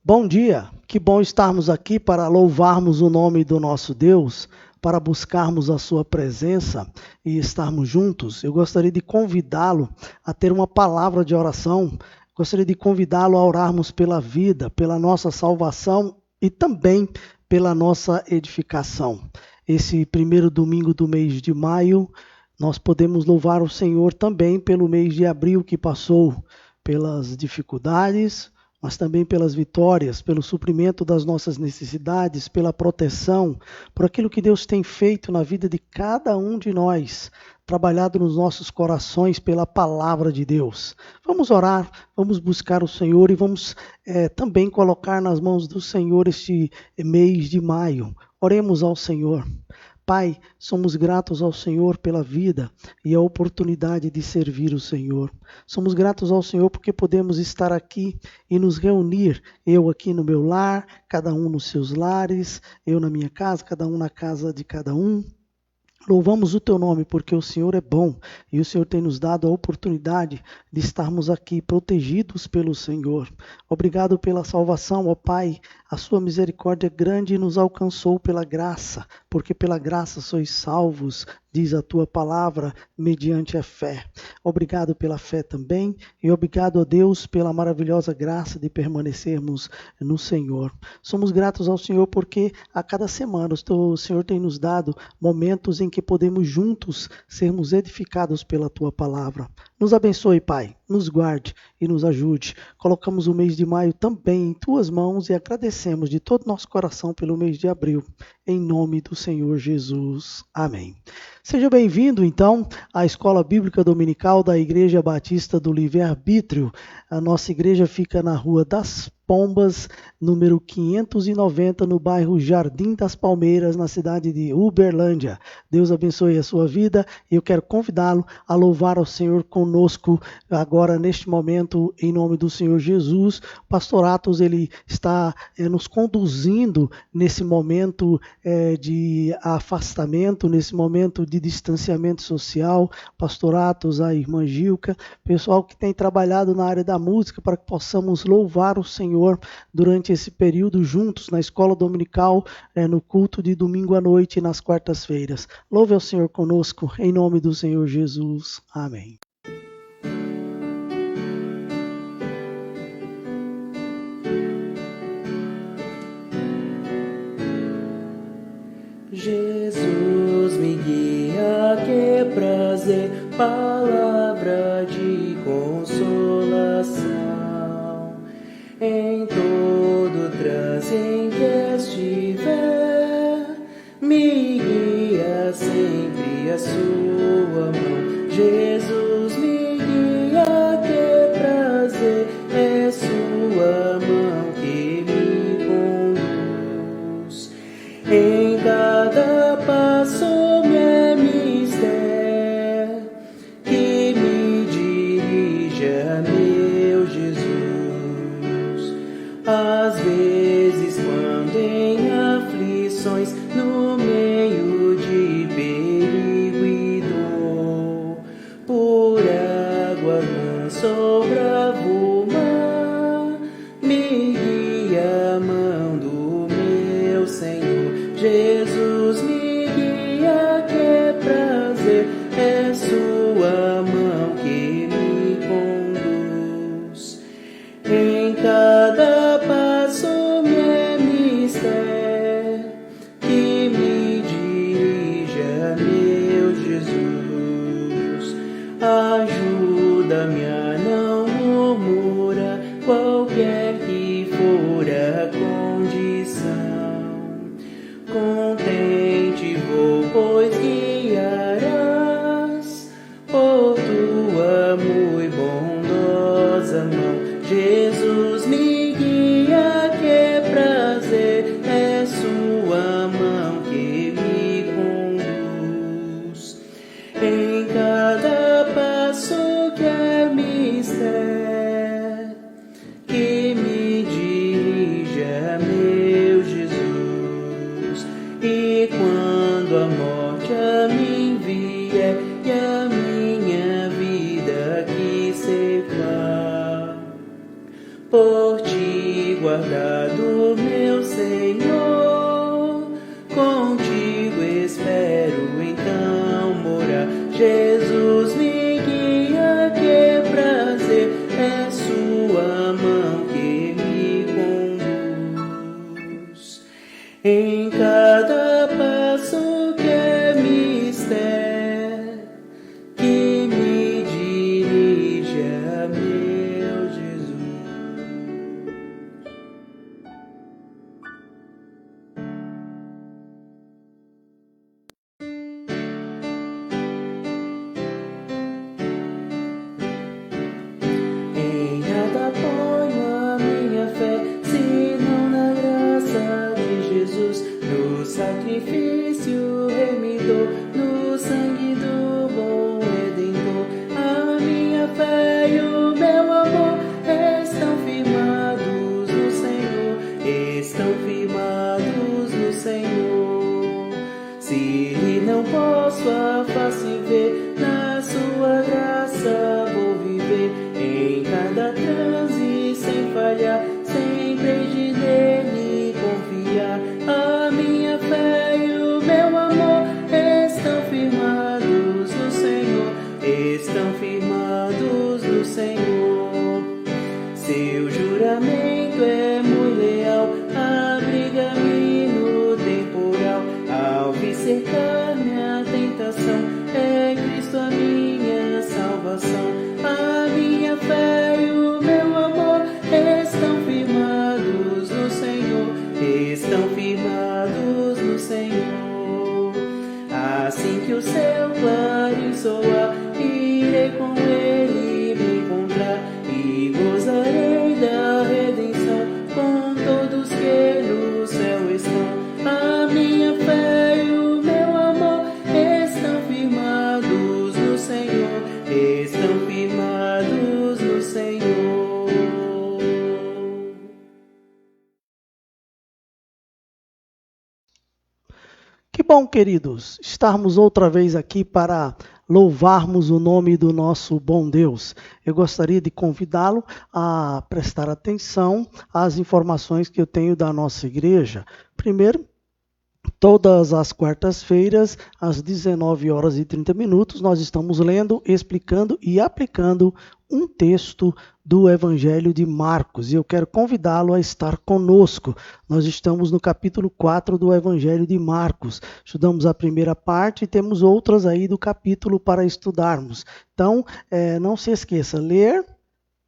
Bom dia, que bom estarmos aqui para louvarmos o nome do nosso Deus, para buscarmos a sua presença e estarmos juntos. Eu gostaria de convidá-lo a ter uma palavra de oração, gostaria de convidá-lo a orarmos pela vida, pela nossa salvação e também pela nossa edificação. Esse primeiro domingo do mês de maio, nós podemos louvar o Senhor também pelo mês de abril que passou, pelas dificuldades, mas também pelas vitórias, pelo suprimento das nossas necessidades, pela proteção, por aquilo que Deus tem feito na vida de cada um de nós, trabalhado nos nossos corações pela palavra de Deus. Vamos orar, vamos buscar o Senhor e vamos também colocar nas mãos do Senhor este mês de maio. Oremos ao Senhor. Pai, somos gratos ao Senhor pela vida e a oportunidade de servir o Senhor. Somos gratos ao Senhor porque podemos estar aqui e nos reunir, eu aqui no meu lar, cada um nos seus lares, eu na minha casa, cada um na casa de cada um. Louvamos o teu nome porque o Senhor é bom e o Senhor tem nos dado a oportunidade de estarmos aqui protegidos pelo Senhor. Obrigado pela salvação, ó Pai. A sua misericórdia grande nos alcançou pela graça, porque pela graça sois salvos, diz a tua palavra, mediante a fé. Obrigado pela fé também e obrigado a Deus pela maravilhosa graça de permanecermos no Senhor. Somos gratos ao Senhor porque a cada semana o Senhor tem nos dado momentos em que podemos juntos sermos edificados pela tua palavra. Nos abençoe, Pai, nos guarde e nos ajude. Colocamos o mês de maio também em tuas mãos e agradecemos de todo nosso coração pelo mês de abril. Em nome do Senhor Jesus. Amém. Seja bem-vindo, então, à Escola Bíblica Dominical da Igreja Batista do Livre-Arbítrio. A nossa igreja fica na Rua das Pombas, número 590, no bairro Jardim das Palmeiras, na cidade de Uberlândia. Deus abençoe a sua vida e eu quero convidá-lo a louvar ao Senhor conosco agora, neste momento, em nome do Senhor Jesus. Pastor Atos, ele está nos conduzindo nesse momento de afastamento, nesse momento de distanciamento social. Pastor Atos, a irmã Gilca, pessoal que tem trabalhado na área da música para que possamos louvar o Senhor durante esse período juntos na escola dominical, no culto de domingo à noite e nas quartas-feiras. Louve ao Senhor conosco, em nome do Senhor Jesus. Amém. Jesus me guia, que prazer, palavra de consolação. Em todo trânsito em que estiver, me guia sempre a sua mão. Jesus me guia, que prazer, é sua mão que me conduz. Em cada passo me é mistério, que me dirija, meu Jesus. Às vezes, quando em aflições, no meio de perigo e dor, por água mansa ou bravo mar, me guia a mão do meu Senhor. Jesus me guia, que prazer, é sua mão que me conduz. Em cada passo me é mistério, que me dirija, meu Jesus. Ajuda-me a não murmurar, qualquer que for a condição. Contente vou, pois guiarás na sua graça vou viver, em cada transe sem falhar, sempre hei de nele confiar. A minha fé e o meu amor estão firmados no Senhor, estão firmados no Senhor. Seu juramento é muito leal, abriga-me no temporal. Ao vir cercar minha tentação, é Cristo a minha salvação. A minha fé e o meu amor estão firmados no Senhor, estão firmados no Senhor. Assim que o seu clarim soar, irei com ele me encontrar e gozarei da redenção com todos que no céu estão. A minha fé e o meu amor estão firmados no Senhor, estão firmados no Senhor. Que bom, queridos, estarmos outra vez aqui para louvarmos o nome do nosso bom Deus. Eu gostaria de convidá-lo a prestar atenção às informações que eu tenho da nossa igreja. Primeiro, todas as quartas-feiras, às 19h30, nós estamos lendo, explicando e aplicando um texto do Evangelho de Marcos. E eu quero convidá-lo a estar conosco. Nós estamos no capítulo 4 do Evangelho de Marcos. Estudamos a primeira parte e temos outras aí do capítulo para estudarmos. Então, não se esqueça, ler,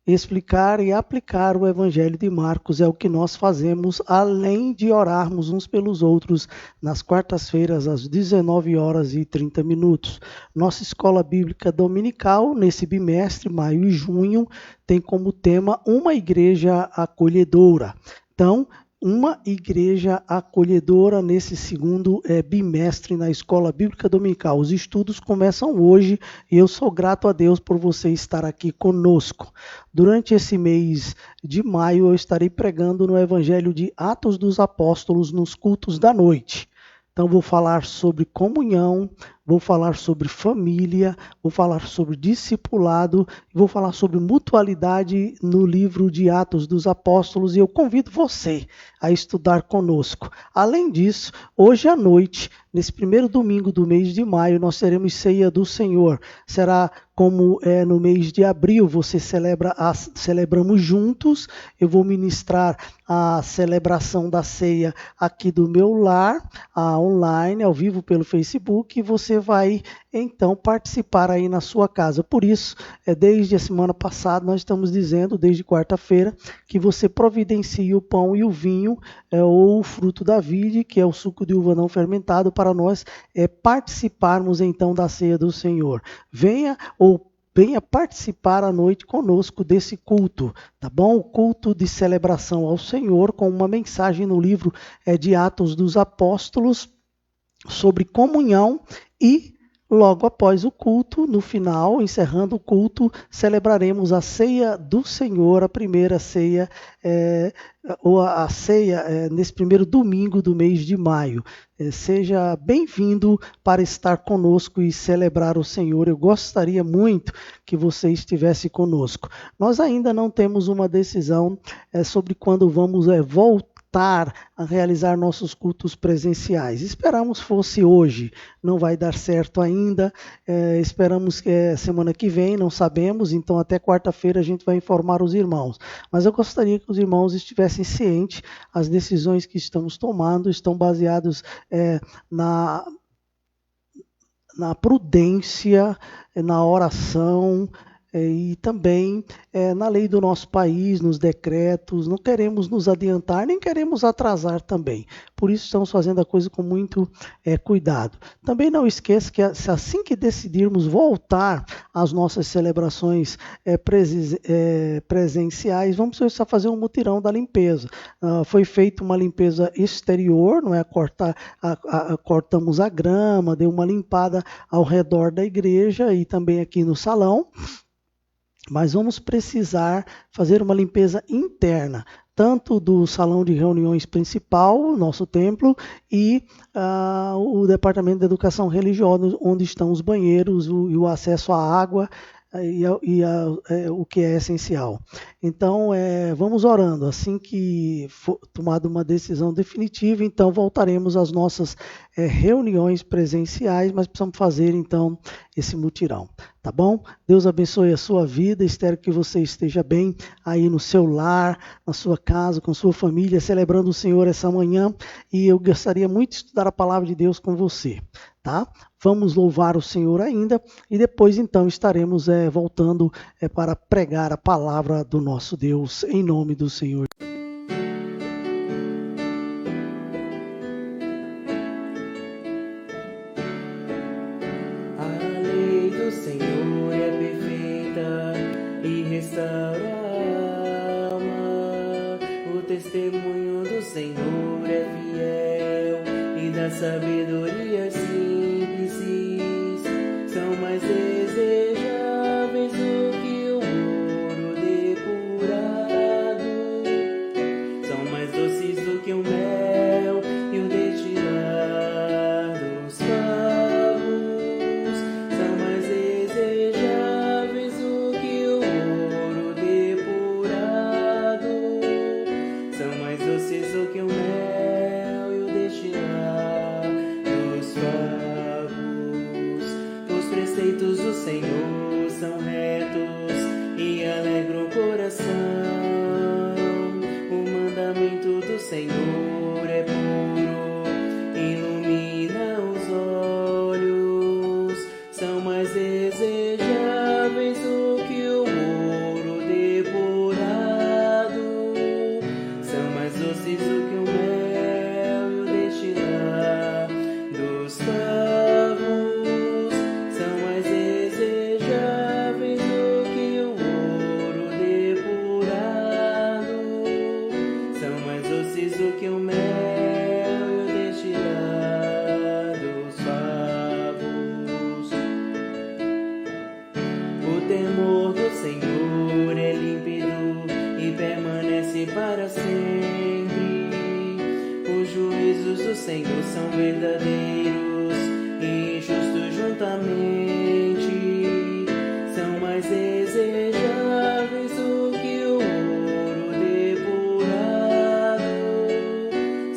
explicar e aplicar o Evangelho de Marcos é o que nós fazemos, além de orarmos uns pelos outros nas quartas-feiras às 19h30. Nossa escola bíblica dominical, nesse bimestre, maio e junho, tem como tema uma igreja acolhedora. Então, uma igreja acolhedora nesse segundo bimestre na escola bíblica dominical. Os estudos começam hoje e eu sou grato a Deus por você estar aqui conosco. Durante esse mês de maio eu estarei pregando no Evangelho de Atos dos Apóstolos nos cultos da noite. Então vou falar sobre comunhão, vou falar sobre família, vou falar sobre discipulado, vou falar sobre mutualidade no livro de Atos dos Apóstolos e eu convido você a estudar conosco. Além disso, hoje à noite, nesse primeiro domingo do mês de maio, nós teremos ceia do Senhor. Será como no mês de abril, celebramos juntos. Eu vou ministrar a celebração da ceia aqui do meu lar, online, ao vivo pelo Facebook, e você vai então participar aí na sua casa. Por isso, desde a semana passada, nós estamos dizendo, desde quarta-feira, que você providencie o pão e o vinho, ou o fruto da vide, que é o suco de uva não fermentado, para nós participarmos então da ceia do Senhor. Venha participar à noite conosco desse culto, tá bom? O culto de celebração ao Senhor, com uma mensagem no livro de Atos dos Apóstolos sobre comunhão e logo após o culto, no final, encerrando o culto, celebraremos a ceia do Senhor, a primeira ceia, nesse primeiro domingo do mês de maio. Seja bem-vindo para estar conosco e celebrar o Senhor. Eu gostaria muito que você estivesse conosco. Nós ainda não temos uma decisão sobre quando vamos voltar a realizar nossos cultos presenciais. Esperamos fosse hoje, não vai dar certo ainda, esperamos que semana que vem, não sabemos, então até quarta-feira a gente vai informar os irmãos. Mas eu gostaria que os irmãos estivessem cientes, as decisões que estamos tomando estão baseadas na prudência, na oração, e também na lei do nosso país, nos decretos. Não queremos nos adiantar, nem queremos atrasar também. Por isso estamos fazendo a coisa com muito cuidado. Também não esqueça que assim que decidirmos voltar às nossas celebrações presenciais, vamos precisar fazer um mutirão da limpeza. Foi feita uma limpeza exterior, não é? Cortamos a grama, deu uma limpada ao redor da igreja e também aqui no salão. Mas vamos precisar fazer uma limpeza interna. tanto do salão de reuniões principal, nosso templo, e o departamento de educação religiosa, onde estão os banheiros e o acesso à água o que é essencial. Então, vamos orando. Assim que for tomada uma decisão definitiva, então voltaremos às nossas reuniões presenciais, mas precisamos fazer, então, esse mutirão. Tá bom? Deus abençoe a sua vida. Espero que você esteja bem aí no seu lar, na sua casa, com sua família, celebrando o Senhor essa manhã. E eu gostaria muito de estudar a palavra de Deus com você. Tá? Vamos louvar o Senhor ainda e depois então estaremos voltando para pregar a palavra do nosso Deus em nome do Senhor. A lei do Senhor é perfeita e restaura a alma. O testemunho do Senhor é fiel e dá sabedoria simples. São mais desejáveis do que o ouro depurado. São mais doces do que o mel e o destilar dos favos. São mais desejáveis do que o ouro depurado. São mais doces do que o mel e o destilar dos favos. Os preceitos do Senhor são retos e alegram o coração. O mandamento do Senhor é puro, ilumina os olhos. São mais desejáveis do que o ouro depurado. São mais doces do que o mel e o destilar dos favos. São mais desejáveis do que o ouro depurado. São mais doces do que o mel e o destilar dos favos. O temor do Senhor é límpido e permanece para sempre. Os juízos do Senhor são verdadeiros e justos juntamente. São mais desejáveis do que o ouro depurado.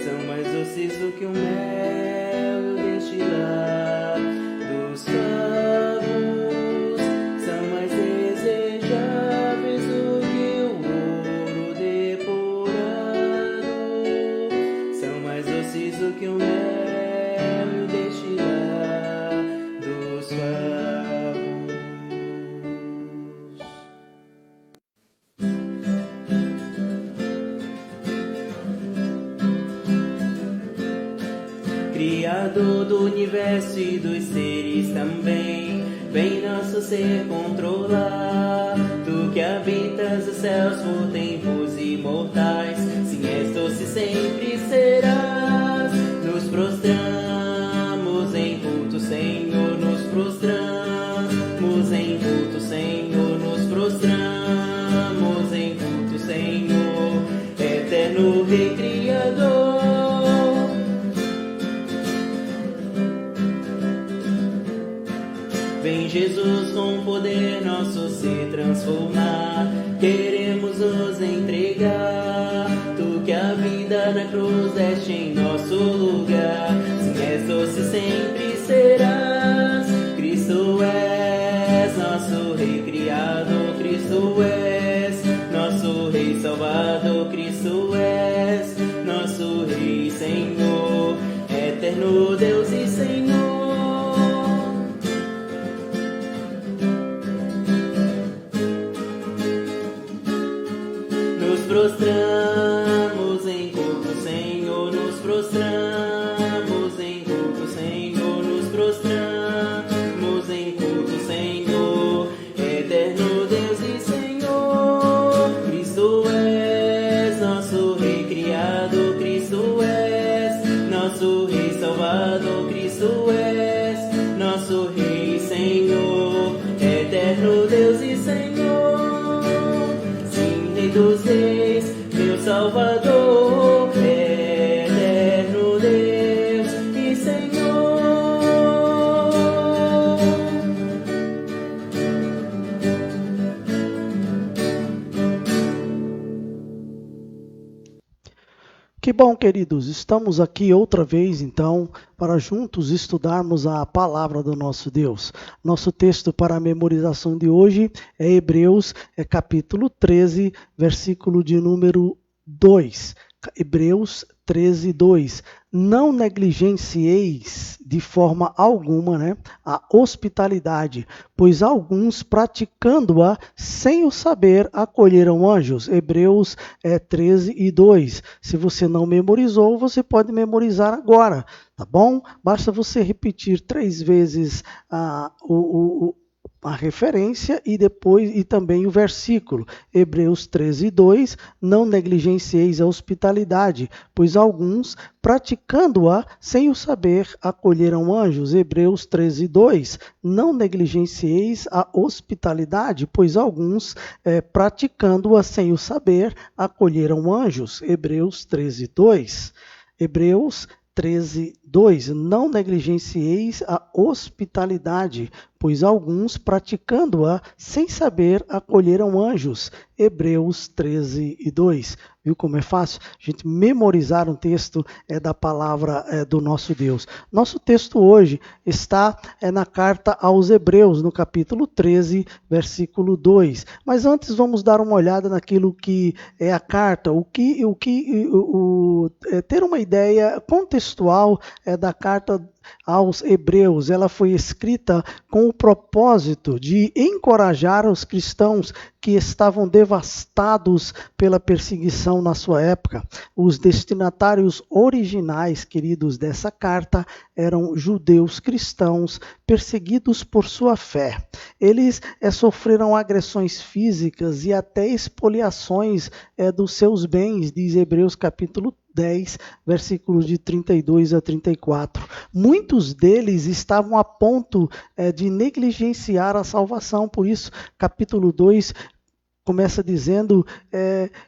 São mais doces do que o mel e o destilar dos favos. São mais desejáveis do que o ouro depurado. São mais doces do que o mel e o destilar dos favos. Criador do universo e dos seres também, vem nosso ser controlar. Tu que habitas os céus por tempos imortais, sim, és doce sempre serás. Nos prostramos em culto, Senhor, nos prostramos em culto, Senhor, nos prostramos em culto, Senhor, eterno Rei Criador. Vem Jesus com poder nosso ser transformar, queremos nos entregar. Tu que a vida na cruz deste em nosso lugar, sim, és doce sempre serás. Cristo és nosso Rei Criador, Cristo és nosso Rei Salvador, Cristo és nosso Rei Senhor, eterno Deus e Senhor. Nos prostramos em culto, Senhor, nos prostramos em culto, Senhor, nos prostramos em culto, Senhor, eterno Deus e Senhor. Cristo és nosso Rei Criador, Cristo és nosso Rei Salvador, Que bom, queridos, estamos aqui outra vez, então, para juntos estudarmos a palavra do nosso Deus. Nosso texto para a memorização de hoje é Hebreus, capítulo 13, versículo de número 2. Hebreus 13, 2. Não negligencieis de forma alguma, a hospitalidade, pois alguns praticando-a sem o saber acolheram anjos. Hebreus 13 e 2. Se você não memorizou, você pode memorizar agora, tá bom? Basta você repetir 3 vezes a referência e também o versículo. Hebreus 13, 2, não negligencieis a hospitalidade, pois alguns, praticando-a sem o saber, acolheram anjos. Hebreus 13, 2, não negligencieis a hospitalidade, pois alguns, praticando-a sem o saber, acolheram anjos. Hebreus 13, 2. Hebreus 13, 2. Não negligencieis a hospitalidade, pois alguns, praticando-a sem saber, acolheram anjos. Hebreus 13 e 2. Viu como é fácil? A gente memorizar um texto da palavra do nosso Deus. Nosso texto hoje está na carta aos Hebreus, no capítulo 13, versículo 2. Mas antes vamos dar uma olhada naquilo que é a carta, ter uma ideia contextual da carta aos Hebreus. Ela foi escrita com o propósito de encorajar os cristãos que estavam devastados pela perseguição na sua época. Os destinatários originais, queridos, dessa carta eram judeus cristãos perseguidos por sua fé. Eles sofreram agressões físicas e até expoliações dos seus bens, diz Hebreus capítulo 10, versículos de 32 a 34. Muitos deles estavam a ponto de negligenciar a salvação. Por isso, capítulo 2 começa dizendo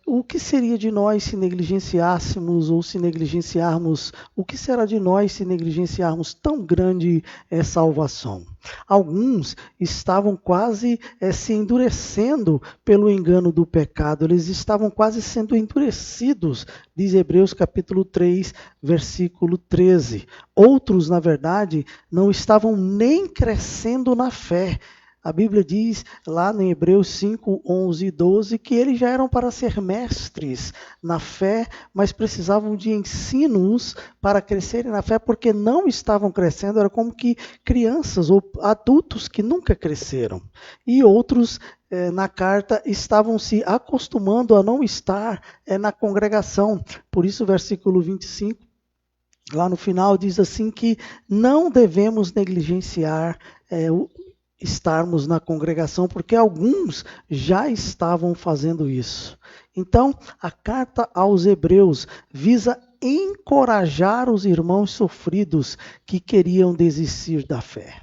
o que seria de nós se negligenciássemos ou se negligenciarmos, o que será de nós se negligenciarmos tão grande salvação. Alguns estavam quase se endurecendo pelo engano do pecado, eles estavam quase sendo endurecidos, diz Hebreus capítulo 3, versículo 13. Outros, na verdade, não estavam nem crescendo na fé. A Bíblia diz lá em Hebreus 5, 11 e 12 que eles já eram para ser mestres na fé, mas precisavam de ensinos para crescerem na fé, porque não estavam crescendo, era como que crianças ou adultos que nunca cresceram. E outros, na carta, estavam se acostumando a não estar na congregação. Por isso o versículo 25, lá no final, diz assim que não devemos negligenciar estarmos na congregação, porque alguns já estavam fazendo isso. Então, a carta aos Hebreus visa encorajar os irmãos sofridos que queriam desistir da fé.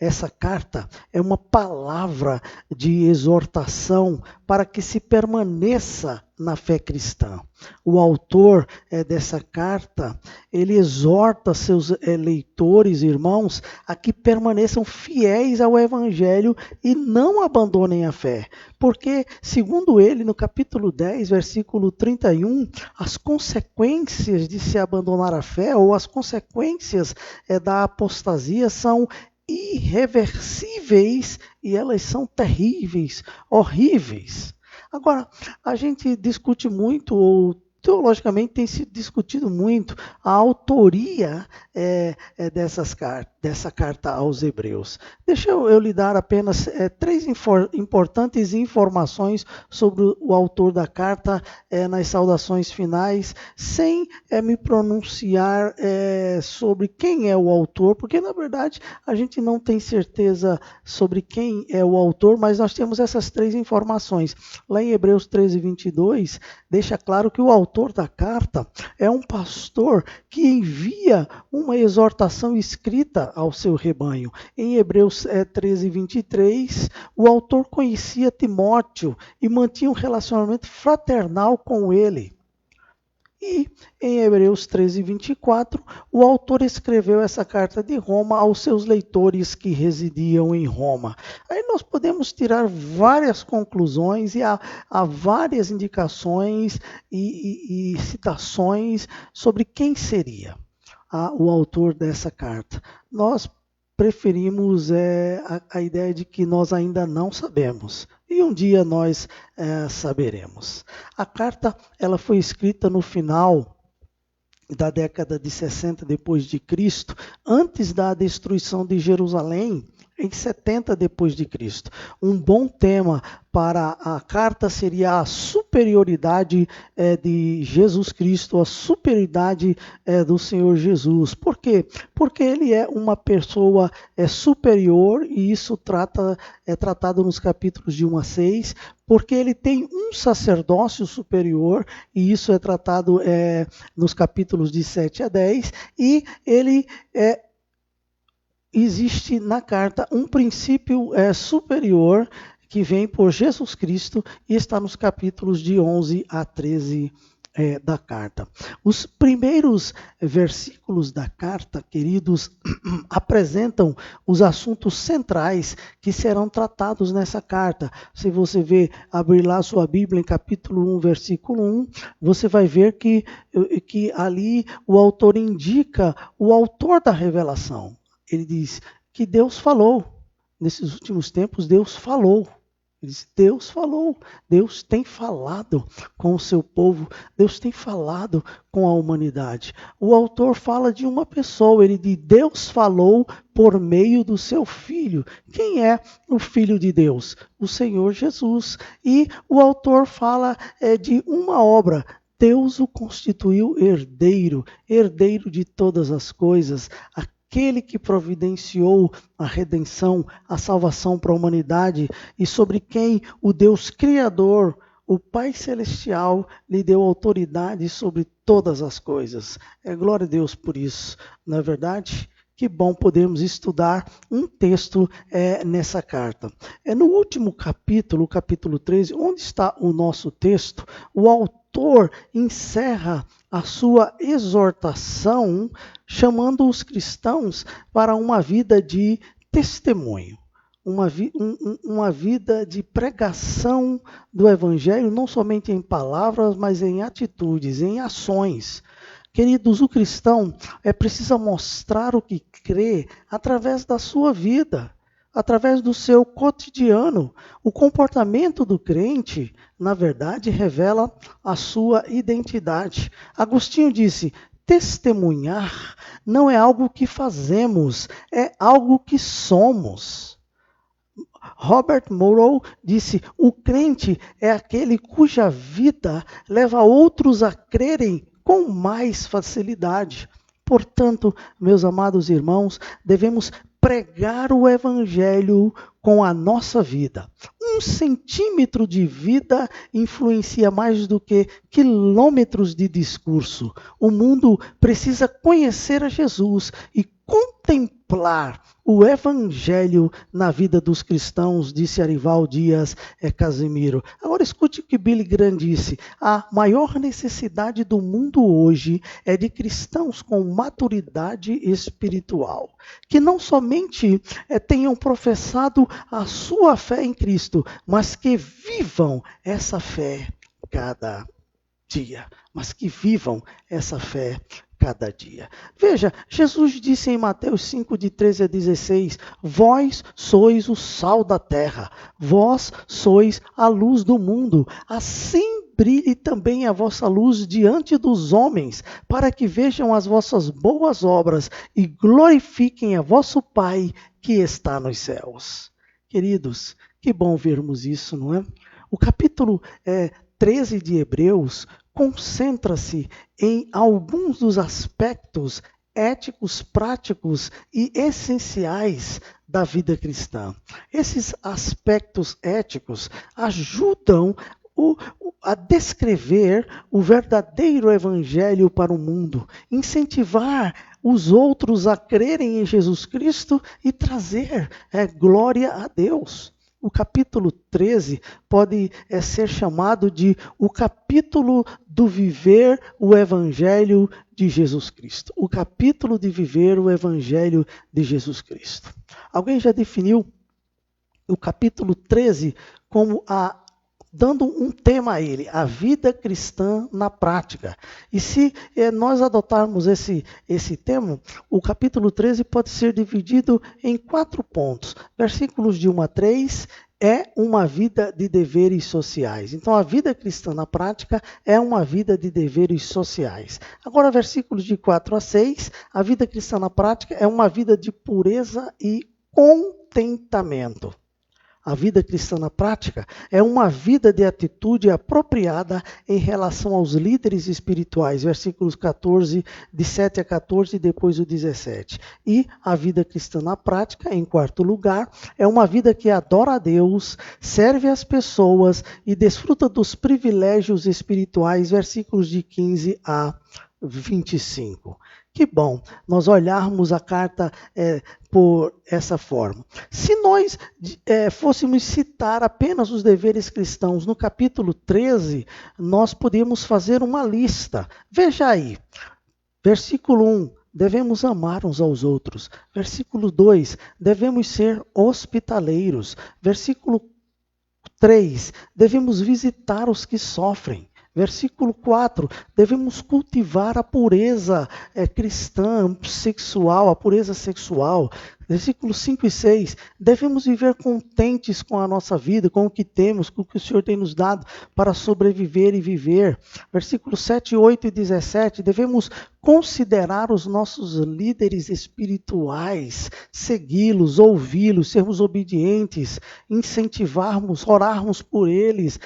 Essa carta é uma palavra de exortação para que se permaneça na fé cristã. O autor dessa carta, ele exorta seus leitores, irmãos, a que permaneçam fiéis ao Evangelho e não abandonem a fé. Porque, segundo ele, no capítulo 10, versículo 31, as consequências de se abandonar a fé, ou as consequências da apostasia, são irreversíveis e elas são terríveis, horríveis. Agora, a gente discute muito, ou teologicamente tem se discutido muito, a autoria dessa carta aos Hebreus. Deixa eu lhe dar apenas 3 importantes informações sobre o autor da carta nas saudações finais, sem me pronunciar sobre quem é o autor, porque na verdade a gente não tem certeza sobre quem é o autor, mas nós temos essas 3 informações. Lá em Hebreus 13, 22, deixa claro que o autor da carta é um pastor que envia uma exortação escrita ao seu rebanho. Em Hebreus 13, 23, o autor conhecia Timóteo e mantinha um relacionamento fraternal com ele. E em Hebreus 13, 24, o autor escreveu essa carta de Roma aos seus leitores que residiam em Roma. Aí nós podemos tirar várias conclusões e há várias indicações e citações sobre quem seria o autor dessa carta. Nós preferimos a ideia de que nós ainda não sabemos. E um dia nós saberemos. A carta ela foi escrita no final da década de 60 depois de Cristo, antes da destruição de Jerusalém, em 70 depois de Cristo. Um bom tema para a carta seria a superioridade de Jesus Cristo, a superioridade do Senhor Jesus. Por quê? Porque ele é uma pessoa superior, e isso é tratado nos capítulos de 1 a 6, porque ele tem um sacerdócio superior, e isso é tratado nos capítulos de 7 a 10, e ele existe na carta um princípio superior que vem por Jesus Cristo e está nos capítulos de 11 a 13 da carta. Os primeiros versículos da carta, queridos, apresentam os assuntos centrais que serão tratados nessa carta. Se você abrir lá sua Bíblia em capítulo 1, versículo 1, você vai ver que ali o autor indica o autor da revelação. Ele diz que Deus falou. Nesses últimos tempos, Deus falou. Ele diz, Deus falou. Deus tem falado com o seu povo. Deus tem falado com a humanidade. O autor fala de uma pessoa. Ele diz, Deus falou por meio do seu Filho. Quem é o Filho de Deus? O Senhor Jesus. E o autor fala de uma obra. Deus o constituiu herdeiro de todas as coisas. Aquele que providenciou a redenção, a salvação para a humanidade, e sobre quem o Deus Criador, o Pai Celestial, lhe deu autoridade sobre todas as coisas. Glória a Deus por isso, não é verdade? Que bom podermos estudar um texto nessa carta. No último capítulo, o capítulo 13, onde está o nosso texto, o autor encerra a sua exortação chamando os cristãos para uma vida de testemunho, uma vida de pregação do Evangelho, não somente em palavras, mas em atitudes, em ações. Queridos, o cristão precisa mostrar o que crê através da sua vida, através do seu cotidiano. O comportamento do crente, na verdade, revela a sua identidade. Agostinho disse, testemunhar não é algo que fazemos, é algo que somos. Robert Morrow disse, o crente é aquele cuja vida leva outros a crerem com mais facilidade. Portanto, meus amados irmãos, devemos pregar o Evangelho com a nossa vida. 1 centímetro de vida influencia mais do que quilômetros de discurso. O mundo precisa conhecer a Jesus e contemplar o Evangelho na vida dos cristãos, disse Arival Dias Casimiro. Agora escute o que Billy Graham disse. A maior necessidade do mundo hoje é de cristãos com maturidade espiritual, que não somente tenham professado a sua fé em Cristo, mas que vivam essa fé cada dia. Cada dia. Veja, Jesus disse em Mateus 5, de 13 a 16, vós sois o sal da terra, vós sois a luz do mundo, assim brilhe também a vossa luz diante dos homens, para que vejam as vossas boas obras e glorifiquem a vosso Pai que está nos céus. Queridos, que bom vermos isso, não é? O capítulo 13 de Hebreus concentra-se em alguns dos aspectos éticos, práticos e essenciais da vida cristã. Esses aspectos éticos ajudam a descrever o verdadeiro evangelho para o mundo, incentivar os outros a crerem em Jesus Cristo e trazer glória a Deus. O capítulo 13 pode ser chamado de o capítulo do viver o Evangelho de Jesus Cristo. O capítulo de viver o Evangelho de Jesus Cristo. Alguém já definiu o capítulo 13 como dando um tema a ele, a vida cristã na prática. E se nós adotarmos esse tema, o capítulo 13 pode ser dividido em 4 pontos. Versículos de 1 a 3 é uma vida de deveres sociais. Então, a vida cristã na prática é uma vida de deveres sociais. Agora, versículos de 4 a 6, a vida cristã na prática é uma vida de pureza e contentamento. A vida cristã na prática é uma vida de atitude apropriada em relação aos líderes espirituais, versículos 14, de 7 a 14 e depois o 17. E a vida cristã na prática, em quarto lugar, é uma vida que adora a Deus, serve as pessoas e desfruta dos privilégios espirituais, versículos de 15 a 25. Que bom nós olharmos a carta por essa forma. Se nós fôssemos citar apenas os deveres cristãos no capítulo 13, nós podemos fazer uma lista. Veja aí, versículo 1, devemos amar uns aos outros. Versículo 2, devemos ser hospitaleiros. Versículo 3, devemos visitar os que sofrem. Versículo 4, devemos cultivar a pureza cristã, sexual, a pureza sexual. Versículos 5 e 6, devemos viver contentes com a nossa vida, com o que temos, com o que o Senhor tem nos dado para sobreviver e viver. Versículos 7, 8 e 17, devemos considerar os nossos líderes espirituais, segui-los, ouvi-los, sermos obedientes, incentivarmos, orarmos por eles,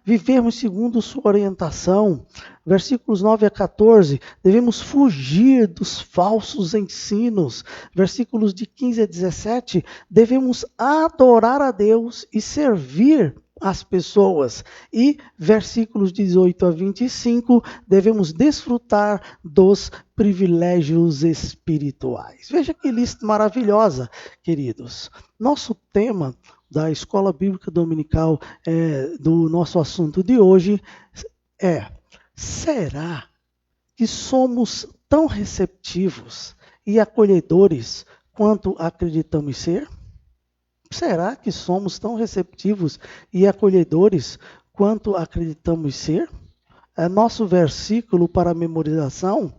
vivermos segundo sua orientação. Versículos 9 a 14, devemos fugir dos falsos ensinos. Versículos de 15 a 17, devemos adorar a Deus e servir as pessoas. E versículos 18 a 25, devemos desfrutar dos privilégios espirituais. Veja que lista maravilhosa, queridos. Nosso tema da Escola Bíblica Dominical, do nosso assunto de hoje, é: será que somos tão receptivos e acolhedores quanto acreditamos ser? Será que somos tão receptivos e acolhedores quanto acreditamos ser? Nosso versículo para memorização,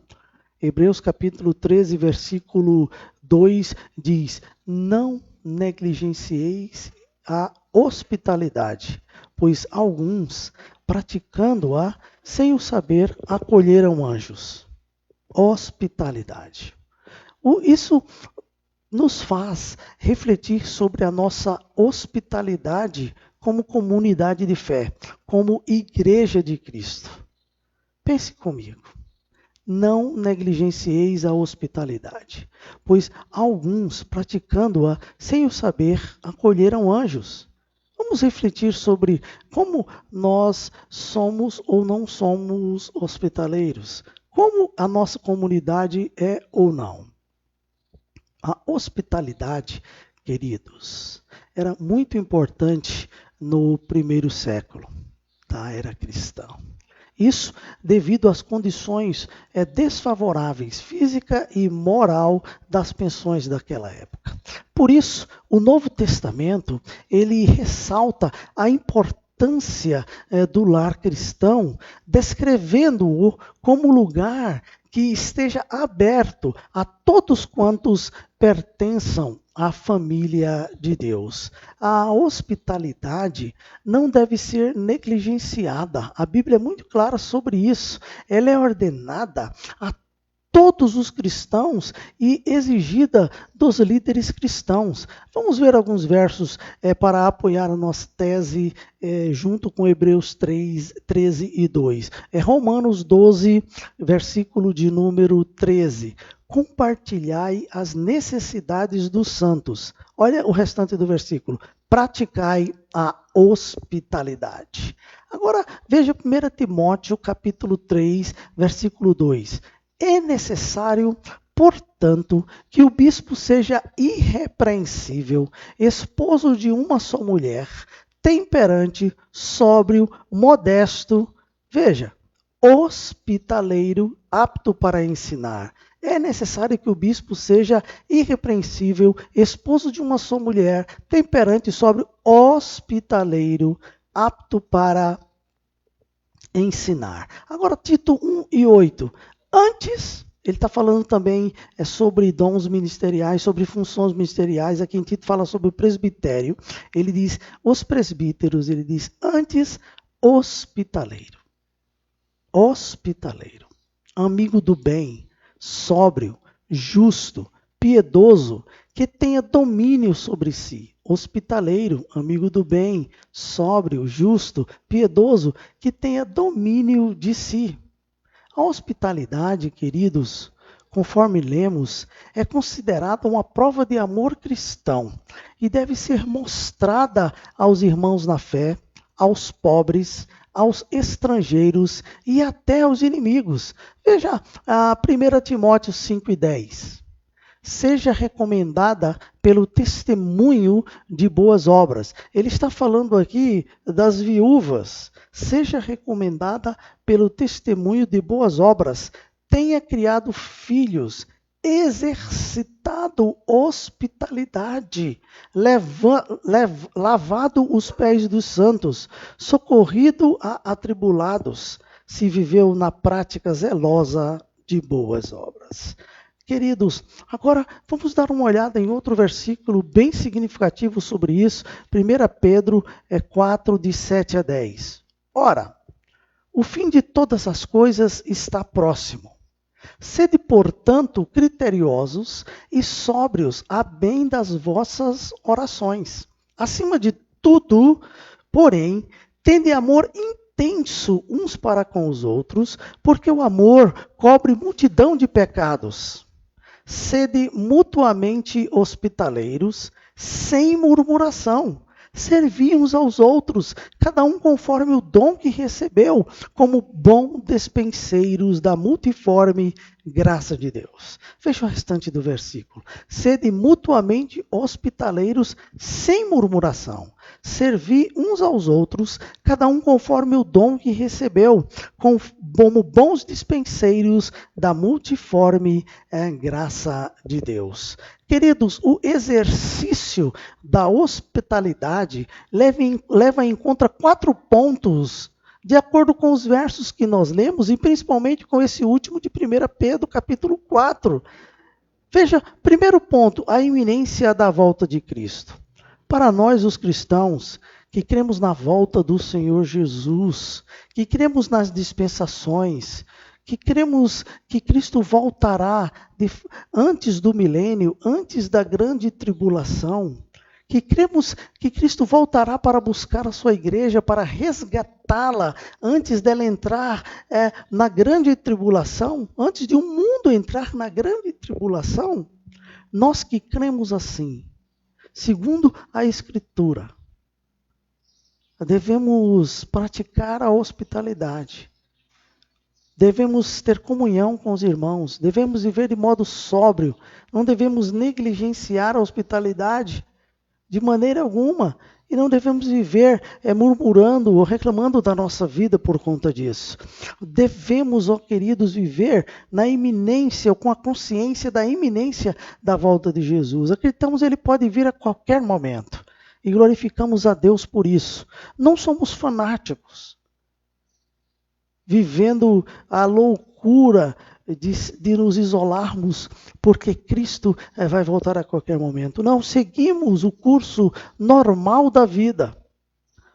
Hebreus capítulo 13, versículo 2, diz: não negligencieis a hospitalidade, pois alguns, praticando-a sem o saber, acolheram anjos. Hospitalidade. Isso nos faz refletir sobre a nossa hospitalidade como comunidade de fé, como igreja de Cristo. Pense comigo. Não negligencieis a hospitalidade, pois alguns, praticando-a sem o saber, acolheram anjos. Vamos refletir sobre como nós somos ou não somos hospitaleiros. Como a nossa comunidade é ou não. A hospitalidade, queridos, era muito importante no primeiro século da era cristã. Isso devido às condições desfavoráveis, física e moral, das pensões daquela época. Por isso, o Novo Testamento, ele ressalta a importância do lar cristão, descrevendo-o como lugar que esteja aberto a todos quantos pertençam à família de Deus. A hospitalidade não deve ser negligenciada. A Bíblia é muito clara sobre isso. Ela é ordenada a todos os cristãos e exigida dos líderes cristãos. Vamos ver alguns versos para apoiar a nossa tese junto com Hebreus 3, 13 e 2. Romanos 12, versículo de número 13. Compartilhai as necessidades dos santos. Olha o restante do versículo. Praticai a hospitalidade. Agora, veja 1 Timóteo, capítulo 3, versículo 2. É necessário portanto, que o bispo seja irrepreensível, esposo de uma só mulher, temperante, sóbrio, modesto, veja, hospitaleiro, apto para ensinar. É necessário que o bispo seja irrepreensível, esposo de uma só mulher, temperante, sóbrio, hospitaleiro, apto para ensinar. Agora, Tito 1:8. Antes, ele está falando também sobre dons ministeriais, sobre funções ministeriais. Aqui em Tito fala sobre o presbitério. Ele diz, os presbíteros, ele diz, antes, hospitaleiro. Hospitaleiro. Amigo do bem, sóbrio, justo, piedoso, que tenha domínio sobre si. Hospitaleiro, amigo do bem, sóbrio, justo, piedoso, que tenha domínio de si. A hospitalidade, queridos, conforme lemos, é considerada uma prova de amor cristão e deve ser mostrada aos irmãos na fé, aos pobres, aos estrangeiros e até aos inimigos. Veja, a 1 Timóteo 5:10. Seja recomendada pelo testemunho de boas obras. Ele está falando aqui das viúvas. Seja recomendada pelo testemunho de boas obras. Tenha criado filhos, exercitado hospitalidade, lavado os pés dos santos, socorrido a atribulados, se viveu na prática zelosa de boas obras. Queridos, agora vamos dar uma olhada em outro versículo bem significativo sobre isso. 1 Pedro 4, de 7 a 10. Ora, o fim de todas as coisas está próximo. Sede, portanto, criteriosos e sóbrios a bem das vossas orações. Acima de tudo, porém, tende amor intenso uns para com os outros, porque o amor cobre multidão de pecados. Sede mutuamente hospitaleiros, sem murmuração. Servi uns aos outros, cada um conforme o dom que recebeu, como bons despenseiros da multiforme graça de Deus. Veja o restante do versículo. Sede mutuamente hospitaleiros, sem murmuração. Servi uns aos outros, cada um conforme o dom que recebeu, como bons dispenseiros da multiforme graça de Deus. Queridos, o exercício da hospitalidade leva em conta 4 pontos, de acordo com os versos que nós lemos, e principalmente com esse último de 1 Pedro, capítulo 4. Veja, primeiro ponto, a iminência da volta de Cristo. Para nós, os cristãos, que cremos na volta do Senhor Jesus, que cremos nas dispensações, que cremos que Cristo voltará antes do milênio, antes da grande tribulação, que cremos que Cristo voltará para buscar a sua igreja, para resgatá-la antes dela entrar na grande tribulação, antes de o mundo entrar na grande tribulação. Nós que cremos assim, segundo a Escritura, devemos praticar a hospitalidade. Devemos ter comunhão com os irmãos, devemos viver de modo sóbrio, não devemos negligenciar a hospitalidade de maneira alguma, e não devemos viver murmurando ou reclamando da nossa vida por conta disso. Devemos, ó queridos, viver na iminência, ou com a consciência da iminência da volta de Jesus. Acreditamos que Ele pode vir a qualquer momento, e glorificamos a Deus por isso. Não somos fanáticos, vivendo a loucura de nos isolarmos porque Cristo vai voltar a qualquer momento. Não, seguimos o curso normal da vida.